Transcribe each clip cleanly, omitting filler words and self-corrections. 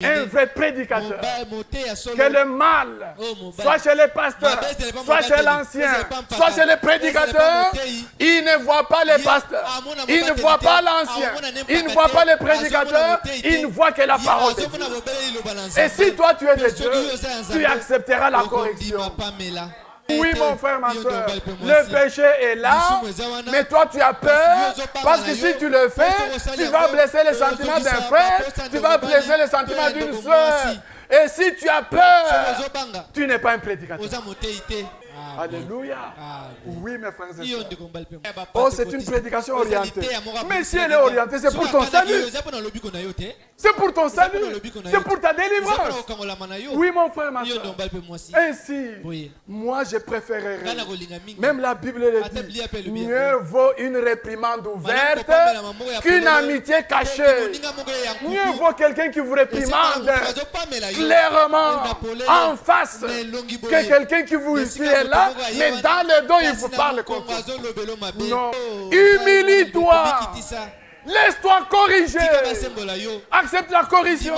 un vrai prédicateur. Que le mal, soit chez les pasteurs, soit chez l'ancien, soit chez les prédicateurs, il ne voit pas les pasteurs, il ne voit pas l'ancien, il ne voit pas les prédicateurs, il ne voit que la parole de Dieu. Et si toi tu es de Dieu, tu accepteras la correction. Oui, mon frère, ma soeur, le péché est là, mais toi tu as peur, parce que si tu le fais, tu vas blesser les sentiments d'un frère, tu vas blesser les sentiments d'une soeur. Et si tu as peur, tu n'es pas un prédicateur. Alléluia. Oui, mes frères et sœurs. Oh, c'est une prédication orientée. Mais si elle est orientée, c'est pour ton salut. C'est pour ton salut. C'est pour ta délivrance. Oui, mon frère, ma soeur. Ainsi, moi, je préférerais, même la Bible le dit, mieux vaut une réprimande ouverte qu'une amitié cachée. Mieux vaut quelqu'un qui vous réprimande clairement en face que quelqu'un qui vous est là, mais dans le dos, il vous parle comme ça. Non. Humilie-toi. Laisse-toi corriger. Accepte la correction.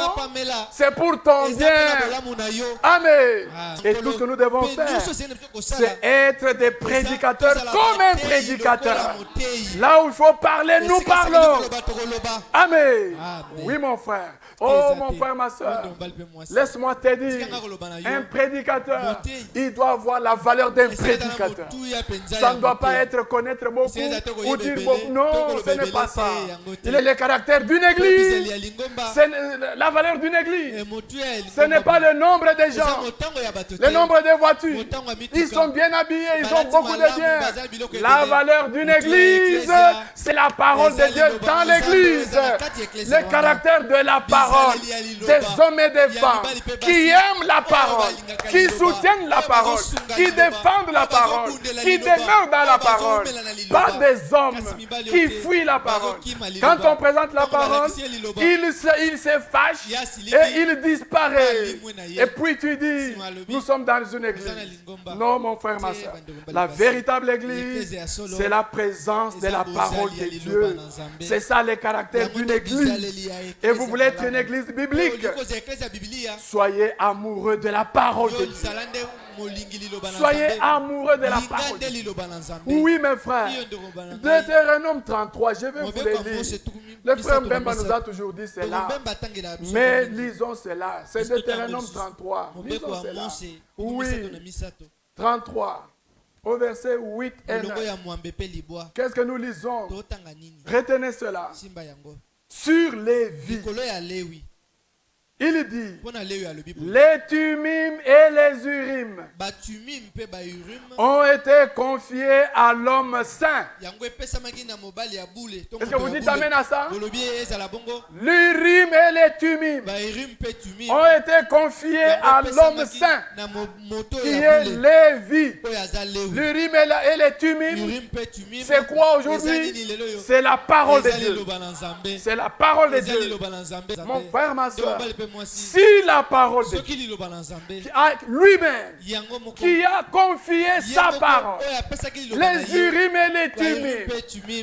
C'est pour ton bien. Amen. Et tout ce que nous devons faire, c'est être des prédicateurs comme un prédicateur. Là où il faut parler, nous parlons. Amen. Oui, mon frère. Oh, mon frère, ma soeur. Laisse-moi te dire, un prédicateur, il doit avoir la valeur d'un prédicateur. Ça ne doit pas être connaître beaucoup ou dire beaucoup. Non, ce n'est pas ça. Il est le caractère d'une église. C'est la valeur d'une église. Ce n'est pas le nombre de gens, le nombre de voitures. Ils sont bien habillés, ils ont beaucoup de biens. La valeur d'une église, c'est la parole de Dieu dans l'église. Le caractère de la parole, des hommes et des femmes qui aiment la parole, qui soutiennent la parole, qui défendent la parole, qui demeurent dans la parole. Pas des hommes qui fuient la parole. Quand on présente la parole, il se fâche et il disparaît. Et puis tu dis, nous sommes dans une église. Non, mon frère, ma soeur. La véritable église, c'est la présence de la parole de Dieu. C'est ça le caractère d'une église. Et vous voulez être une église biblique, soyez amoureux de la parole de Dieu. Soyez amoureux de la parole. Oui, mes frères. Deutéronome 33, je vais vous le lire. Le frère Mbemba nous a toujours dit cela. Mais lisons cela. C'est Deutéronome 33. Lisons cela. Oui. 33. Au verset 8 et 9. Qu'est-ce que nous lisons? Retenez cela. Sur les vies. Il dit, les Tumim et les Urim ont été confiés à l'homme saint. Est-ce que vous dites amen à ça? L'Urim et les Tumim ont été confiés à l'homme saint, qui est Lévi. L'Urim et les Tumim, c'est quoi aujourd'hui? C'est la parole de Dieu. C'est la parole de Dieu. Mon frère, ma soeur, si la parole de Dieu, lui-même, qui a confié sa parole, les Urim et les Tumim,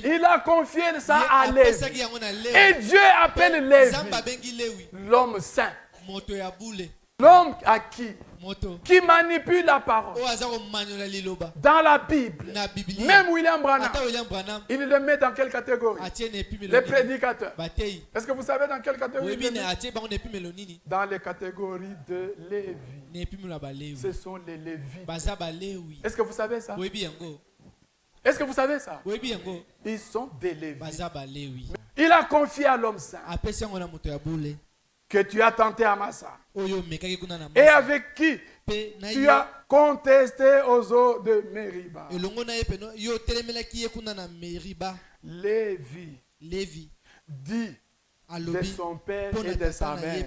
il a confié ça à Lévi. Et Dieu appelle Lévi l'homme saint. L'homme à qui manipule la parole. Dans la Bible, même William Branham, il le met dans quelle catégorie? Les prédicateurs. Est-ce que vous savez dans quelle catégorie? Dans les catégories de Lévi. Ce sont les Lévites. Est-ce que vous savez ça? Est-ce que vous savez ça? Ils sont des Lévites. Il a confié à l'homme saint que tu as tenté à Massa. Et avec qui tu as contesté aux eaux de Meriba. Lévi dit de son père et de sa mère,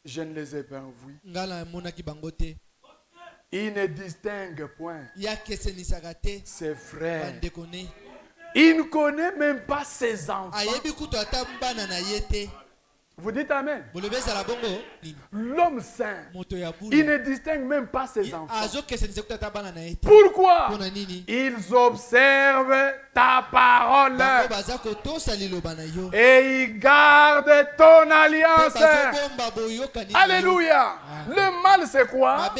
je ne les ai pas vus. Il ne distingue point ses frères. Il ne connaît même pas ses enfants. Vous dites Amen. L'homme saint, il ne distingue même pas ses enfants. Pourquoi? Ils observent ta parole et ils gardent ton alliance. Alléluia. Le mal, c'est quoi?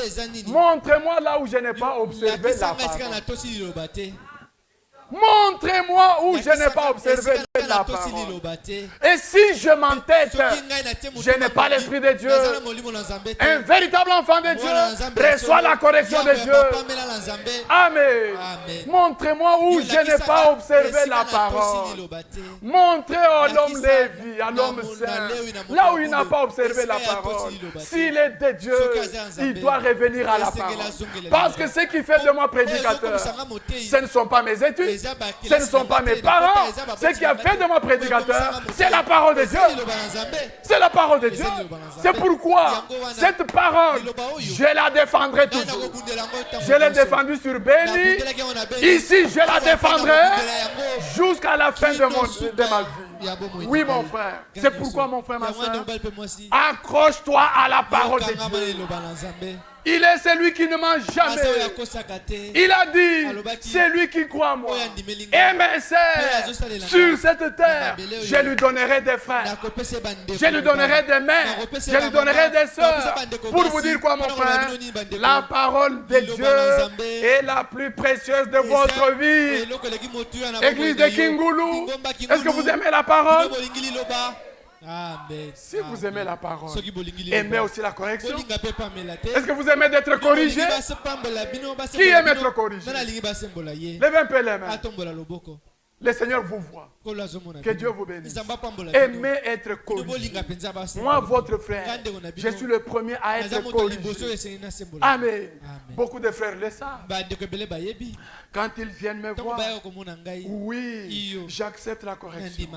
Montrez-moi là où je n'ai pas observé la parole. Montrez-moi où je n'ai pas observé la parole. Et si je m'entête, je n'ai pas l'Esprit de Dieu. Un véritable enfant de Dieu reçoit la correction de Dieu. Amen. Montrez-moi où je n'ai pas observé la parole. Montrez à l'homme Lévi, à l'homme saint, là où il n'a pas observé la parole. S'il est de Dieu, il doit revenir à la parole. Parce que ce qui fait de moi prédicateur, ce ne sont pas mes études. Ce ne sont pas mes parents. Ce qui a fait de moi prédicateur, c'est la parole de Dieu. C'est la parole de Dieu. C'est pourquoi cette parole, je la défendrai toujours. Je l'ai défendue sur Béni. Ici, je la défendrai jusqu'à la fin de ma vie. Oui, mon frère. C'est pourquoi, mon frère, ma soeur, accroche-toi à la parole de Dieu. Il est celui qui ne ment jamais. Il a dit, c'est lui qui croit en moi. Et mes sœurs, sur cette terre, je lui donnerai des frères. Je lui donnerai des mères. Je lui donnerai des sœurs. Pour vous dire quoi, mon frère? La parole de Dieu est la plus précieuse de votre vie. Église de Kingoulou, est-ce que vous aimez la parole? Amen. Si vous aimez la parole, aimez aussi la correction. Est-ce que vous aimez d'être corrigé? Qui aime être corrigé? Levez un peu les mains. Le Seigneur vous voit. Que Dieu vous bénisse. Aimez être corrigé. Moi, votre frère, je suis le premier à être corrigé. Amen. Beaucoup de frères le savent. Quand ils viennent me voir, oui, j'accepte la correction.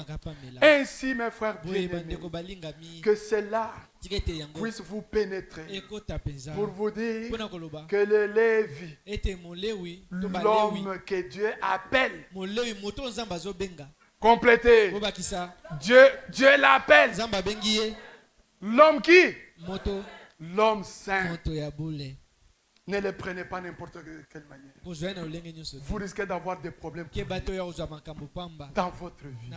Ainsi, mes frères bien-aimés, que cela puisse vous pénétrer pour vous dire que le Lévi, l'homme que Dieu appelle, complété, Dieu l'appelle. L'homme qui? L'homme saint. Ne le prenez pas n'importe quelle manière. Vous risquez d'avoir des problèmes dans votre vie.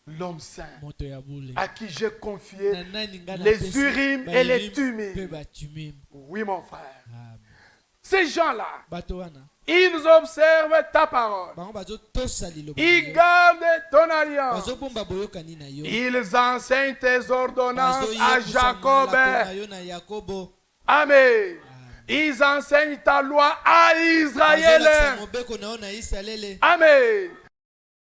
L'homme saint à qui j'ai confié les Urim et les Tumim. Oui, mon frère. Ces gens-là, ils observent ta parole. Ils gardent ton alliance. Ils enseignent tes ordonnances à Jacob. Amen. Ils enseignent ta loi à Israël. Amen.